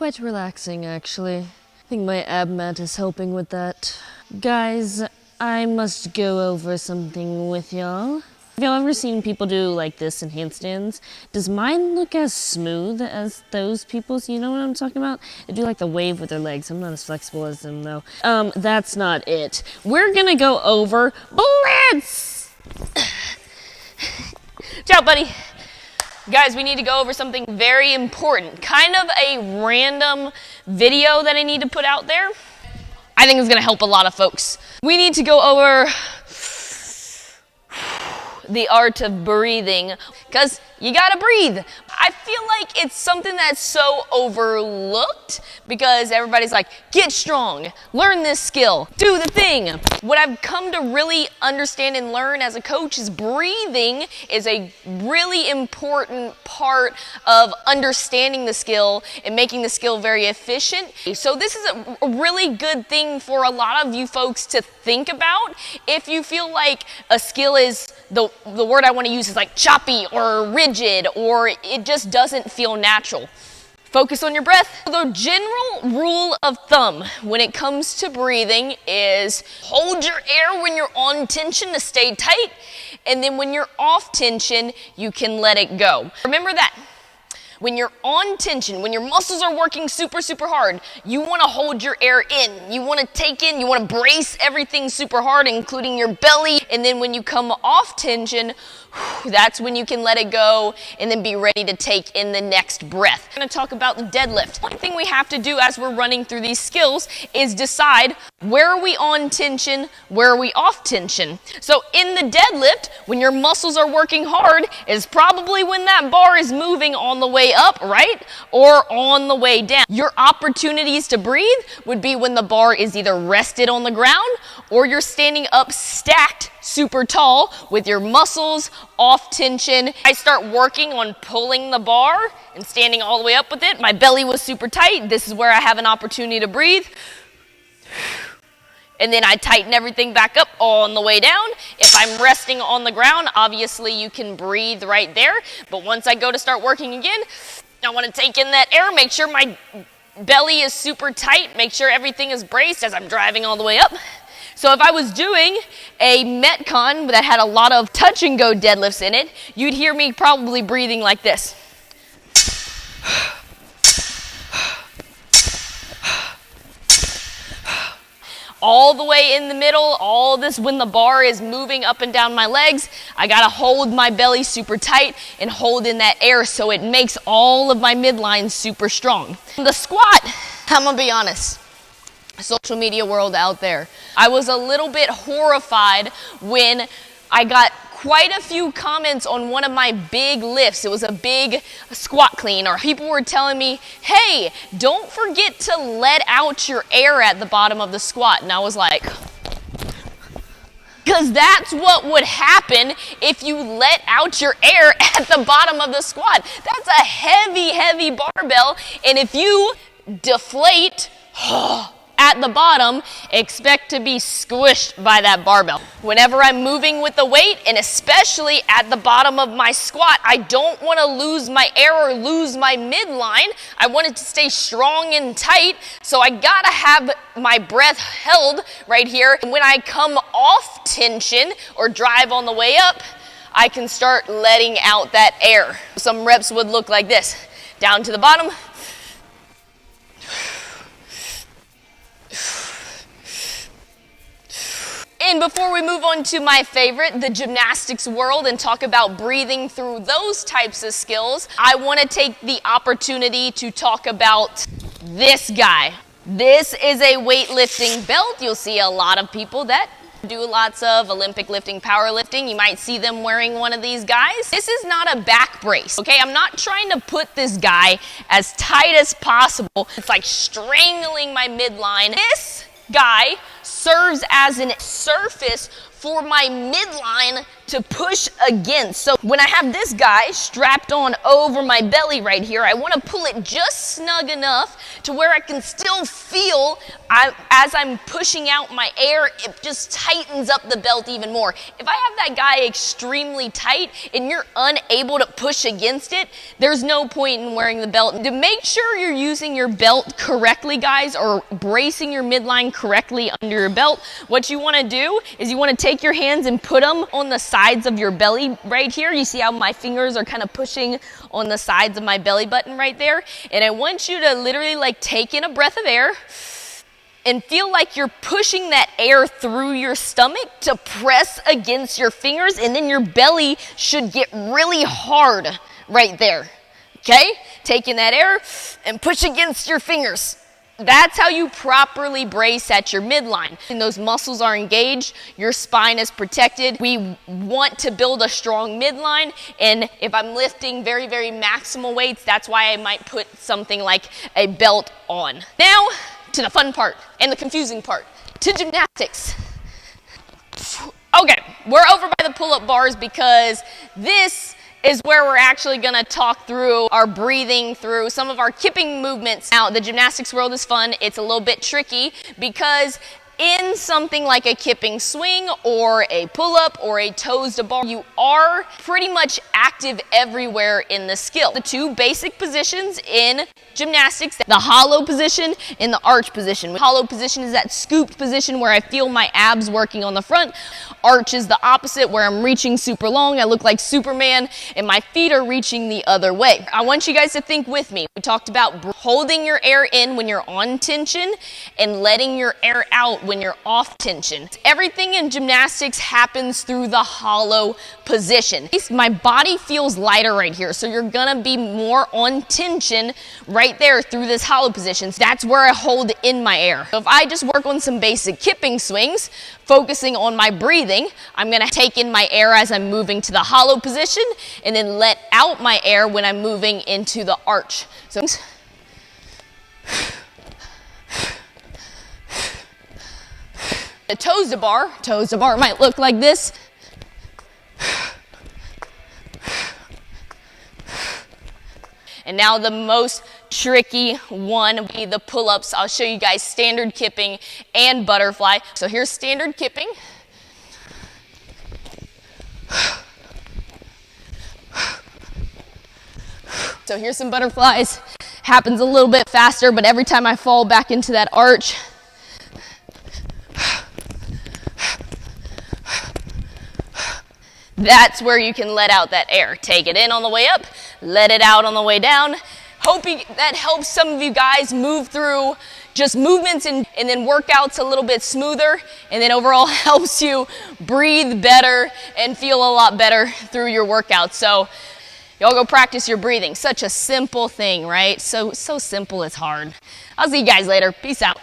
quite relaxing, actually. I think my ab mat is helping with that. Guys, I must go over something with y'all. Have y'all ever seen people do like this in handstands? Does mine look as smooth as those people's? You know what I'm talking about? They do like the wave with their legs. I'm not as flexible as them though. That's not it. We're gonna go over Blitz! Ciao, buddy. Guys, we need to go over something very important. Kind of a random video that I need to put out there. I think it's gonna help a lot of folks. We need to go over the art of breathing, because you gotta breathe. I feel like it's something that's so overlooked because everybody's like, get strong, learn this skill, do the thing. What I've come to really understand and learn as a coach is breathing is a really important part of understanding the skill and making the skill very efficient. So this is a really good thing for a lot of you folks to think about. If you feel like a skill is, the word I want to use is like choppy or rigid, or it just doesn't feel natural. Focus on your breath. The general rule of thumb when it comes to breathing is hold your air when you're on tension to stay tight, and then when you're off tension, you can let it go. Remember that. When you're on tension, when your muscles are working super, super hard, you want to hold your air in. You want to take in, you want to brace everything super hard, including your belly. And then when you come off tension, that's when you can let it go and then be ready to take in the next breath. I'm going to talk about the deadlift. One thing we have to do as we're running through these skills is decide where are we on tension, where are we off tension. So in the deadlift, when your muscles are working hard, is probably when that bar is moving on the way up, right? Or on the way down. Your opportunities to breathe would be when the bar is either rested on the ground or you're standing up stacked super tall with your muscles off tension. I start working on pulling the bar and standing all the way up with it. My belly was super tight. This is where I have an opportunity to breathe. And then I tighten everything back up on the way down. If I'm resting on the ground, obviously you can breathe right there. But once I go to start working again, I want to take in that air, make sure my belly is super tight, make sure everything is braced as I'm driving all the way up. So if I was doing a Metcon that had a lot of touch and go deadlifts in it, you'd hear me probably breathing like this. All the way in the middle, all this when the bar is moving up and down my legs, I gotta hold my belly super tight and hold in that air so it makes all of my midline super strong. The squat, I'm gonna be honest, social media world out there, I was a little bit horrified when I got quite a few comments on one of my big lifts. It was a big squat clean, or people were telling me, hey, don't forget to let out your air at the bottom of the squat. And I was like, because that's what would happen if you let out your air at the bottom of the squat. That's a heavy, heavy barbell. And if you deflate, at the bottom, expect to be squished by that barbell. Whenever I'm moving with the weight, and especially at the bottom of my squat, I don't want to lose my air or lose my midline. I want it to stay strong and tight, so I gotta have my breath held right here. And when I come off tension or drive on the way up, I can start letting out that air. Some reps would look like this. Down to the bottom. And before we move on to my favorite, the gymnastics world, and talk about breathing through those types of skills, I want to take the opportunity to talk about this guy. This is a weightlifting belt. You'll see a lot of people that do lots of Olympic lifting, powerlifting. You might see them wearing one of these guys. This is not a back brace, okay? I'm not trying to put this guy as tight as possible. It's like strangling my midline. This guy serves as a surface for my midline to push against. So when I have this guy strapped on over my belly right here, I want to pull it just snug enough to where I can still feel as I'm pushing out my air, it just tightens up the belt even more. If I have that guy extremely tight and you're unable to push against it, there's no point in wearing the belt. To make sure you're using your belt correctly, guys, or bracing your midline correctly under your belt, what you want to do is you want to take your hands and put them on the sides of your belly right here. You see how my fingers are kind of pushing on the sides of my belly button right there? And I want you to literally like take in a breath of air and feel like you're pushing that air through your stomach to press against your fingers, and then your belly should get really hard right there, okay? Take in that air and push against your fingers. That's how you properly brace at your midline. And those muscles are engaged, your spine is protected. We want to build a strong midline, and if I'm lifting very, very maximal weights, that's why I might put something like a belt on. Now, to the fun part and the confusing part, to gymnastics. Okay, we're over by the pull-up bars because this is where we're actually gonna talk through our breathing, through some of our kipping movements. Now, the gymnastics world is fun. It's a little bit tricky because in something like a kipping swing or a pull-up or a toes to bar, you are pretty much active everywhere in the skill. The two basic positions in gymnastics, the hollow position and the arch position. Hollow position is that scooped position where I feel my abs working on the front. Arch is the opposite, where I'm reaching super long, I look like Superman, and my feet are reaching the other way. I want you guys to think with me. We talked about holding your air in when you're on tension and letting your air out when you're off tension. Everything in gymnastics happens through the hollow position. My body feels lighter right here, so you're gonna be more on tension right there through this hollow position. That's where I hold in my air. So if I just work on some basic kipping swings, focusing on my breathing, I'm gonna take in my air as I'm moving to the hollow position and then let out my air when I'm moving into the arch. So the toes to bar might look like this. And now the most tricky one would be the pull-ups. I'll show you guys standard kipping and butterfly. So here's standard kipping. So here's some butterflies. Happens a little bit faster, but every time I fall back into that arch, that's where you can let out that air. Take it in on the way up, let it out on the way down. Hoping that helps some of you guys move through just movements and then workouts a little bit smoother, and then overall helps you breathe better and feel a lot better through your workouts. So y'all go practice your breathing. Such a simple thing, right? So simple it's hard. I'll see you guys later. Peace out.